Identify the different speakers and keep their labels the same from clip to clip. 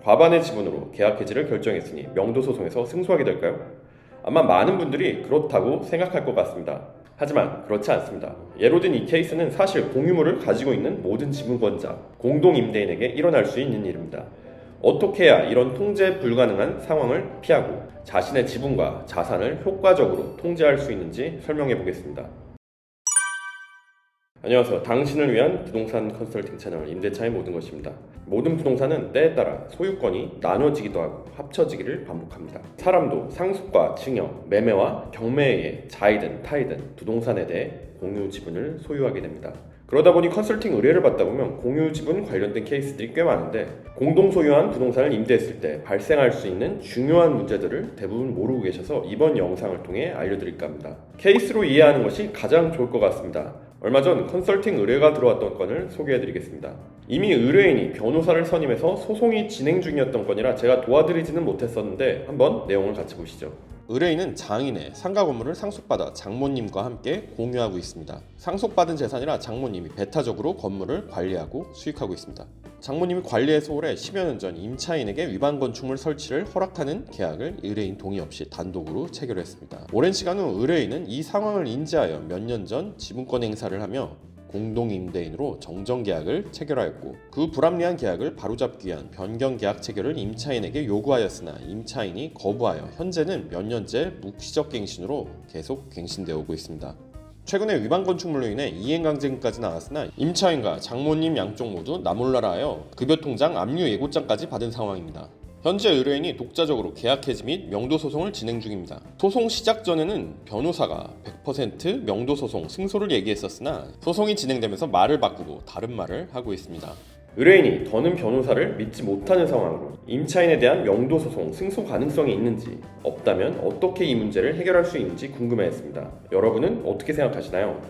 Speaker 1: 과반의 지분으로 계약 해지를 결정했으니 명도 소송에서 승소하게 될까요? 아마 많은 분들이 그렇다고 생각할 것 같습니다. 하지만 그렇지 않습니다. 예로 든 이 케이스는 사실 공유물을 가지고 있는 모든 지분권자, 공동임대인에게 일어날 수 있는 일입니다. 어떻게 해야 이런 통제 불가능한 상황을 피하고 자신의 지분과 자산을 효과적으로 통제할 수 있는지 설명해 보겠습니다. 안녕하세요. 당신을 위한 부동산 컨설팅 채널 임대차의 모든 것입니다. 모든 부동산은 때에 따라 소유권이 나눠지기도 하고 합쳐지기를 반복합니다. 사람도 상속과 증여, 매매와 경매에 의해 자이든 타이든 부동산에 대해 공유 지분을 소유하게 됩니다. 그러다 보니 컨설팅 의뢰를 받다 보면 공유 지분 관련된 케이스들이 꽤 많은데 공동 소유한 부동산을 임대했을 때 발생할 수 있는 중요한 문제들을 대부분 모르고 계셔서 이번 영상을 통해 알려드릴까 합니다. 케이스로 이해하는 것이 가장 좋을 것 같습니다. 얼마 전 컨설팅 의뢰가 들어왔던 건을 소개해드리겠습니다. 이미 의뢰인이 변호사를 선임해서 소송이 진행 중이었던 건이라 제가 도와드리지는 못했었는데 한번 내용을 같이 보시죠. 의뢰인은 장인의 상가 건물을 상속받아 장모님과 함께 공유하고 있습니다. 상속받은 재산이라 장모님이 배타적으로 건물을 관리하고 수익하고 있습니다. 장모님이 관리해서 올해 10여 년 전 임차인에게 위반 건축물 설치를 허락하는 계약을 의뢰인 동의 없이 단독으로 체결했습니다. 오랜 시간 후 의뢰인은 이 상황을 인지하여 몇 년 전 지분권 행사를 하며 공동임대인으로 정정계약을 체결하였고 그 불합리한 계약을 바로잡기 위한 변경계약 체결을 임차인에게 요구하였으나 임차인이 거부하여 현재는 몇 년째 묵시적갱신으로 계속 갱신되어 오고 있습니다. 최근에 위반 건축물로 인해 이행강제금까지 나왔으나 임차인과 장모님 양쪽 모두 나몰라라 하여 급여통장 압류 예고장까지 받은 상황입니다. 현재 의뢰인이 독자적으로 계약 해지 및 명도 소송을 진행 중입니다. 소송 시작 전에는 변호사가 100% 명도 소송 승소를 얘기했었으나 소송이 진행되면서 말을 바꾸고 다른 말을 하고 있습니다. 의뢰인이 더는 변호사를 믿지 못하는 상황으로 임차인에 대한 명도 소송 승소 가능성이 있는지 없다면 어떻게 이 문제를 해결할 수 있는지 궁금해했습니다. 여러분은 어떻게 생각하시나요?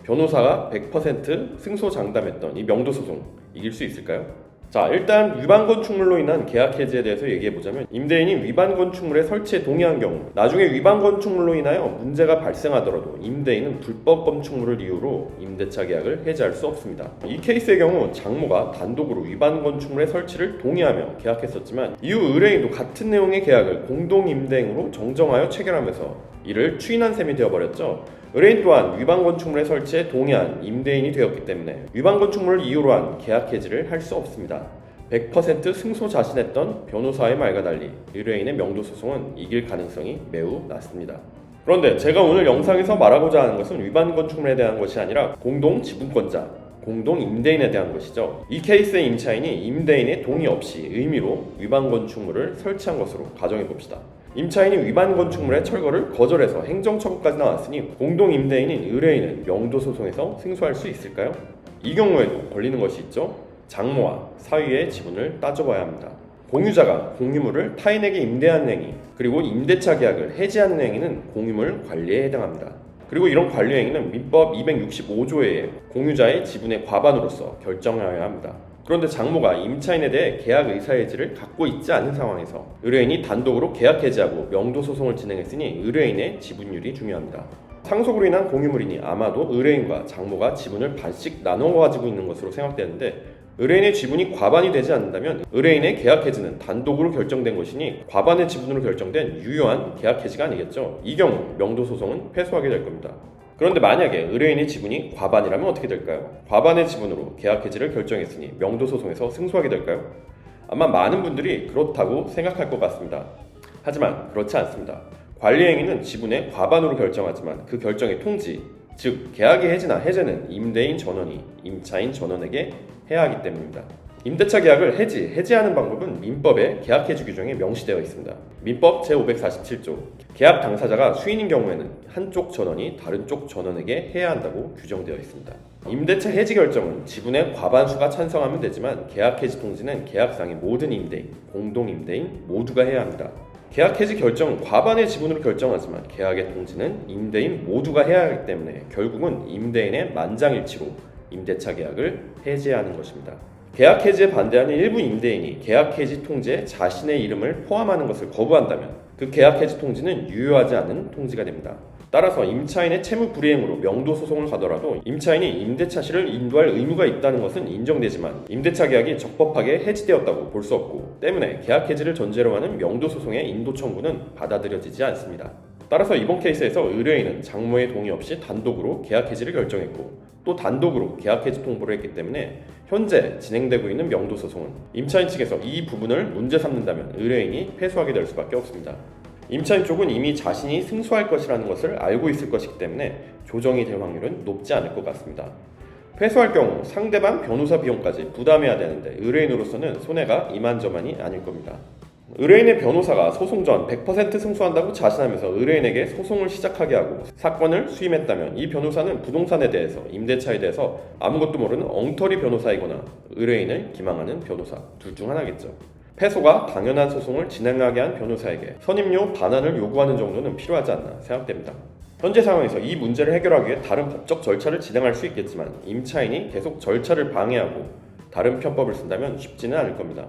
Speaker 1: 변호사가 100% 승소 장담했던 이 명도 소송 이길 수 있을까요? 자, 일단 위반 건축물로 인한 계약 해지에 대해서 얘기해보자면 임대인이 위반 건축물의 설치에 동의한 경우 나중에 위반 건축물로 인하여 문제가 발생하더라도 임대인은 불법 건축물을 이유로 임대차 계약을 해지할 수 없습니다. 이 케이스의 경우 장모가 단독으로 위반 건축물의 설치를 동의하며 계약했었지만 이후 의뢰인도 같은 내용의 계약을 공동임대인으로 정정하여 체결하면서 이를 추인한 셈이 되어버렸죠. 의뢰인 또한 위반 건축물의 설치에 동의한 임대인이 되었기 때문에 위반 건축물을 이유로 한 계약 해지를 할 수 없습니다. 100% 승소 자신했던 변호사의 말과 달리 의뢰인의 명도 소송은 이길 가능성이 매우 낮습니다. 그런데 제가 오늘 영상에서 말하고자 하는 것은 위반 건축물에 대한 것이 아니라 공동 지분권자, 공동 임대인에 대한 것이죠. 이 케이스의 임차인이 임대인의 동의 없이 의미로 위반 건축물을 설치한 것으로 가정해 봅시다. 임차인이 위반 건축물의 철거를 거절해서 행정처분까지 나왔으니 공동 임대인인 의뢰인은 명도 소송에서 승소할 수 있을까요? 이 경우에도 걸리는 것이 있죠. 장모와 사위의 지분을 따져봐야 합니다. 공유자가 공유물을 타인에게 임대하는 행위, 그리고 임대차 계약을 해지하는 행위는 공유물 관리에 해당합니다. 그리고 이런 관리 행위는 민법 265조의 공유자의 지분의 과반으로서 결정하여야 합니다. 그런데 장모가 임차인에 대해 계약 의사해지를 갖고 있지 않은 상황에서 의뢰인이 단독으로 계약 해지하고 명도 소송을 진행했으니 의뢰인의 지분율이 중요합니다. 상속으로 인한 공유물이니 아마도 의뢰인과 장모가 지분을 반씩 나눠 가지고 있는 것으로 생각되는데 의뢰인의 지분이 과반이 되지 않는다면 의뢰인의 계약 해지는 단독으로 결정된 것이니 과반의 지분으로 결정된 유효한 계약 해지가 아니겠죠. 이 경우 명도 소송은 패소하게 될 겁니다. 그런데 만약에 의뢰인의 지분이 과반이라면 어떻게 될까요? 과반의 지분으로 계약 해지를 결정했으니 명도 소송에서 승소하게 될까요? 아마 많은 분들이 그렇다고 생각할 것 같습니다. 하지만 그렇지 않습니다. 관리 행위는 지분의 과반으로 결정하지만 그 결정의 통지, 즉 계약의 해지나 해제는 임대인 전원이 임차인 전원에게 해야 하기 때문입니다. 임대차 계약을 해지하는 방법은 민법의 계약 해지 규정에 명시되어 있습니다. 민법 제547조 계약 당사자가 수인인 경우에는 한쪽 전원이 다른 쪽 전원에게 해야 한다고 규정되어 있습니다. 임대차 해지 결정은 지분의 과반수가 찬성하면 되지만 계약 해지 통지는 계약상의 모든 임대인, 공동임대인 모두가 해야 합니다. 계약 해지 결정은 과반의 지분으로 결정하지만 계약의 통지는 임대인 모두가 해야 하기 때문에 결국은 임대인의 만장일치로 임대차 계약을 해지해야 하는 것입니다. 계약 해지에 반대하는 일부 임대인이 계약 해지 통지에 자신의 이름을 포함하는 것을 거부한다면 그 계약 해지 통지는 유효하지 않은 통지가 됩니다. 따라서 임차인의 채무 불이행으로 명도 소송을 가더라도 임차인이 임대차 시를 인도할 의무가 있다는 것은 인정되지만 임대차 계약이 적법하게 해지되었다고 볼 수 없고 때문에 계약 해지를 전제로 하는 명도 소송의 인도 청구는 받아들여지지 않습니다. 따라서 이번 케이스에서 의뢰인은 장모의 동의 없이 단독으로 계약 해지를 결정했고 또 단독으로 계약 해지 통보를 했기 때문에 현재 진행되고 있는 명도 소송은 임차인 측에서 이 부분을 문제 삼는다면 의뢰인이 패소하게 될 수밖에 없습니다. 임차인 쪽은 이미 자신이 승소할 것이라는 것을 알고 있을 것이기 때문에 조정이 될 확률은 높지 않을 것 같습니다. 패소할 경우 상대방 변호사 비용까지 부담해야 되는데 의뢰인으로서는 손해가 이만저만이 아닐 겁니다. 의뢰인의 변호사가 소송 전 100% 승소한다고 자신하면서 의뢰인에게 소송을 시작하게 하고 사건을 수임했다면 이 변호사는 부동산에 대해서 임대차에 대해서 아무것도 모르는 엉터리 변호사이거나 의뢰인을 기망하는 변호사 둘 중 하나겠죠. 패소가 당연한 소송을 진행하게 한 변호사에게 선임료 반환을 요구하는 정도는 필요하지 않나 생각됩니다. 현재 상황에서 이 문제를 해결하기 위해 다른 법적 절차를 진행할 수 있겠지만 임차인이 계속 절차를 방해하고 다른 편법을 쓴다면 쉽지는 않을 겁니다.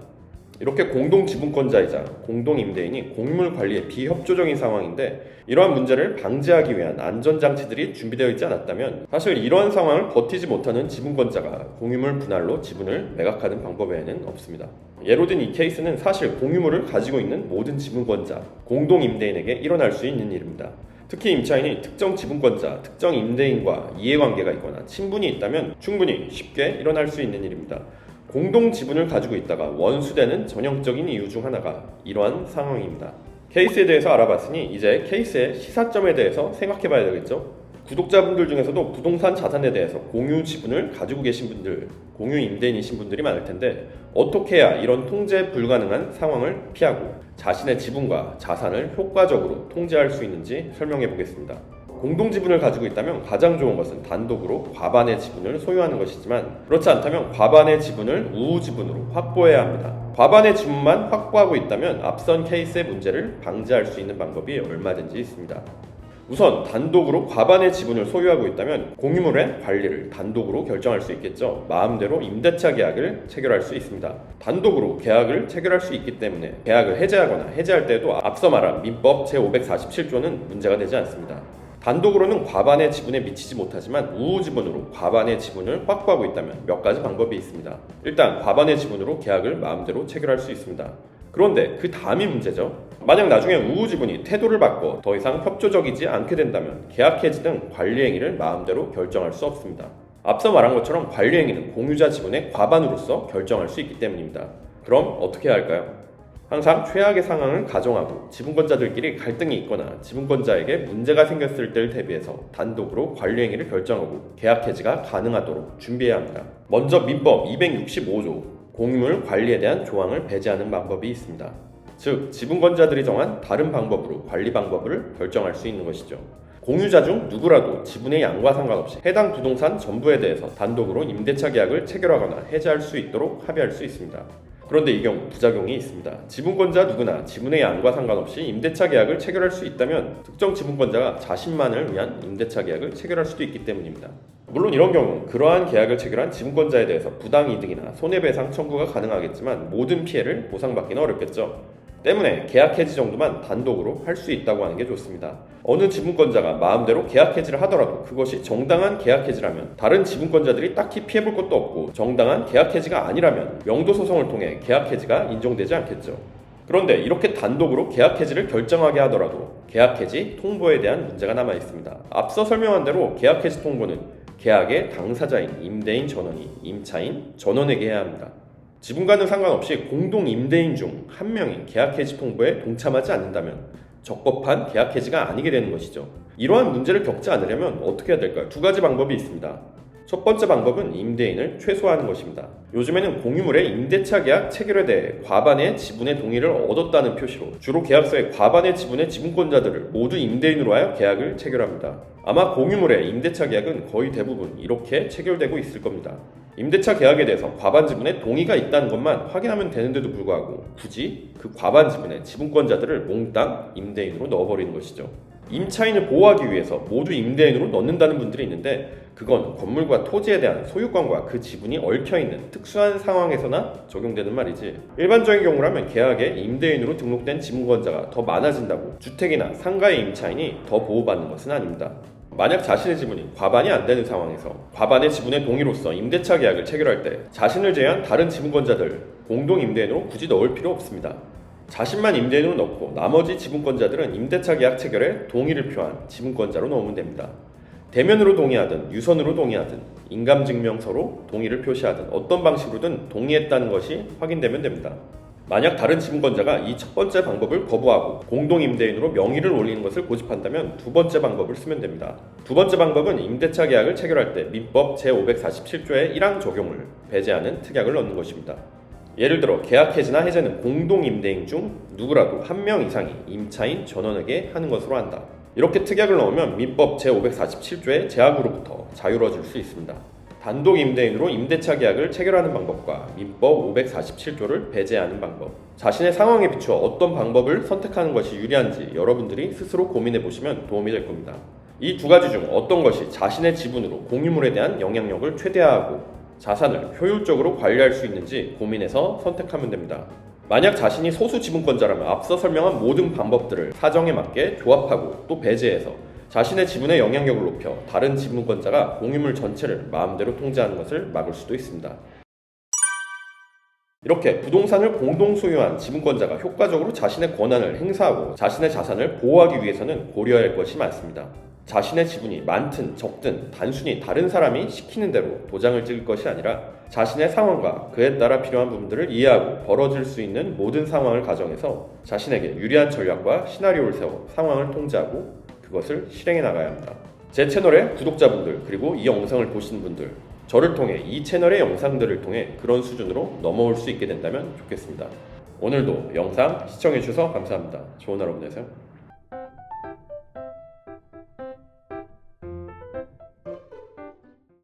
Speaker 1: 이렇게 공동지분권자이자 공동임대인이 공유물 관리에 비협조적인 상황인데 이러한 문제를 방지하기 위한 안전장치들이 준비되어 있지 않았다면 사실 이러한 상황을 버티지 못하는 지분권자가 공유물 분할로 지분을 매각하는 방법 외에는 없습니다. 예로 든 이 케이스는 사실 공유물을 가지고 있는 모든 지분권자, 공동임대인에게 일어날 수 있는 일입니다. 특히 임차인이 특정 지분권자, 특정 임대인과 이해관계가 있거나 친분이 있다면 충분히 쉽게 일어날 수 있는 일입니다. 공동 지분을 가지고 있다가 원수되는 전형적인 이유 중 하나가 이러한 상황입니다. 케이스에 대해서 알아봤으니 이제 케이스의 시사점에 대해서 생각해 봐야 되겠죠? 구독자분들 중에서도 부동산 자산에 대해서 공유 지분을 가지고 계신 분들, 공유 임대인이신 분들이 많을 텐데 어떻게 해야 이런 통제 불가능한 상황을 피하고 자신의 지분과 자산을 효과적으로 통제할 수 있는지 설명해 보겠습니다. 공동지분을 가지고 있다면 가장 좋은 것은 단독으로 과반의 지분을 소유하는 것이지만 그렇지 않다면 과반의 지분을 우후지분으로 확보해야 합니다. 과반의 지분만 확보하고 있다면 앞선 케이스의 문제를 방지할 수 있는 방법이 얼마든지 있습니다. 우선 단독으로 과반의 지분을 소유하고 있다면 공유물의 관리를 단독으로 결정할 수 있겠죠. 마음대로 임대차 계약을 체결할 수 있습니다. 단독으로 계약을 체결할 수 있기 때문에 계약을 해제하거나 해제할 때도 앞서 말한 민법 제547조는 문제가 되지 않습니다. 단독으로는 과반의 지분에 미치지 못하지만 우후지분으로 과반의 지분을 확보하고 있다면 몇 가지 방법이 있습니다. 일단 과반의 지분으로 계약을 마음대로 체결할 수 있습니다. 그런데 그 다음이 문제죠. 만약 나중에 우후지분이 태도를 바꿔 더 이상 협조적이지 않게 된다면 계약 해지 등 관리 행위를 마음대로 결정할 수 없습니다. 앞서 말한 것처럼 관리 행위는 공유자 지분의 과반으로서 결정할 수 있기 때문입니다. 그럼 어떻게 해야 할까요? 항상 최악의 상황을 가정하고 지분권자들끼리 갈등이 있거나 지분권자에게 문제가 생겼을 때를 대비해서 단독으로 관리 행위를 결정하고 계약 해지가 가능하도록 준비해야 합니다. 먼저 민법 265조 공유물 관리에 대한 조항을 배제하는 방법이 있습니다. 즉 지분권자들이 정한 다른 방법으로 관리 방법을 결정할 수 있는 것이죠. 공유자 중 누구라도 지분의 양과 상관없이 해당 부동산 전부에 대해서 단독으로 임대차 계약을 체결하거나 해지할 수 있도록 합의할 수 있습니다. 그런데 이 경우 부작용이 있습니다. 지분권자 누구나 지분의 양과 상관없이 임대차 계약을 체결할 수 있다면 특정 지분권자가 자신만을 위한 임대차 계약을 체결할 수도 있기 때문입니다. 물론 이런 경우 그러한 계약을 체결한 지분권자에 대해서 부당이득이나 손해배상 청구가 가능하겠지만 모든 피해를 보상받기는 어렵겠죠. 때문에 계약 해지 정도만 단독으로 할 수 있다고 하는 게 좋습니다. 어느 지분권자가 마음대로 계약 해지를 하더라도 그것이 정당한 계약 해지라면 다른 지분권자들이 딱히 피해볼 것도 없고 정당한 계약 해지가 아니라면 명도 소송을 통해 계약 해지가 인정되지 않겠죠. 그런데 이렇게 단독으로 계약 해지를 결정하게 하더라도 계약 해지 통보에 대한 문제가 남아 있습니다. 앞서 설명한 대로 계약 해지 통보는 계약의 당사자인 임대인 전원이 임차인 전원에게 해야 합니다. 지분과는 상관없이 공동 임대인 중 한 명이 계약 해지 통보에 동참하지 않는다면 적법한 계약 해지가 아니게 되는 것이죠. 이러한 문제를 겪지 않으려면 어떻게 해야 될까요? 두 가지 방법이 있습니다. 첫 번째 방법은 임대인을 최소화하는 것입니다. 요즘에는 공유물의 임대차 계약 체결에 대해 과반의 지분의 동의를 얻었다는 표시로 주로 계약서에 과반의 지분의 지분권자들을 모두 임대인으로 하여 계약을 체결합니다. 아마 공유물의 임대차 계약은 거의 대부분 이렇게 체결되고 있을 겁니다. 임대차 계약에 대해서 과반 지분의 동의가 있다는 것만 확인하면 되는데도 불구하고 굳이 그 과반 지분의 지분권자들을 몽땅 임대인으로 넣어버리는 것이죠. 임차인을 보호하기 위해서 모두 임대인으로 넣는다는 분들이 있는데 그건 건물과 토지에 대한 소유권과 그 지분이 얽혀있는 특수한 상황에서나 적용되는 말이지, 일반적인 경우라면 계약에 임대인으로 등록된 지분권자가 더 많아진다고 주택이나 상가의 임차인이 더 보호받는 것은 아닙니다. 만약 자신의 지분이 과반이 안 되는 상황에서 과반의 지분의 동의로서 임대차 계약을 체결할 때 자신을 제외한 다른 지분권자들 공동 임대인으로 굳이 넣을 필요 없습니다. 자신만 임대인으로 넣고 나머지 지분권자들은 임대차 계약 체결에 동의를 표한 지분권자로 넣으면 됩니다. 대면으로 동의하든 유선으로 동의하든 인감증명서로 동의를 표시하든 어떤 방식으로든 동의했다는 것이 확인되면 됩니다. 만약 다른 지분권자가 이 첫 번째 방법을 거부하고 공동임대인으로 명의를 올리는 것을 고집한다면 두 번째 방법을 쓰면 됩니다. 두 번째 방법은 임대차 계약을 체결할 때 민법 제547조의 1항 적용을 배제하는 특약을 넣는 것입니다. 예를 들어 계약 해지나 해제는 공동임대인 중 누구라도 한 명 이상이 임차인 전원에게 하는 것으로 한다. 이렇게 특약을 넣으면 민법 제547조의 제약으로부터 자유로워질 수 있습니다. 단독 임대인으로 임대차 계약을 체결하는 방법과 민법 547조를 배제하는 방법, 자신의 상황에 비추어 어떤 방법을 선택하는 것이 유리한지 여러분들이 스스로 고민해 보시면 도움이 될 겁니다. 이 두 가지 중 어떤 것이 자신의 지분으로 공유물에 대한 영향력을 최대화하고 자산을 효율적으로 관리할 수 있는지 고민해서 선택하면 됩니다. 만약 자신이 소수 지분권자라면 앞서 설명한 모든 방법들을 사정에 맞게 조합하고 또 배제해서 자신의 지분의 영향력을 높여 다른 지분권자가 공유물 전체를 마음대로 통제하는 것을 막을 수도 있습니다. 이렇게 부동산을 공동 소유한 지분권자가 효과적으로 자신의 권한을 행사하고 자신의 자산을 보호하기 위해서는 고려해야 할 것이 많습니다. 자신의 지분이 많든 적든 단순히 다른 사람이 시키는 대로 도장을 찍을 것이 아니라 자신의 상황과 그에 따라 필요한 부분들을 이해하고 벌어질 수 있는 모든 상황을 가정해서 자신에게 유리한 전략과 시나리오를 세워 상황을 통제하고 그것을 실행해 나가야 합니다. 제 채널의 구독자분들 그리고 이 영상을 보시는 분들, 저를 통해 이 채널의 영상들을 통해 그런 수준으로 넘어올 수 있게 된다면 좋겠습니다. 오늘도 영상 시청해 주셔서 감사합니다. 좋은 하루 보내세요.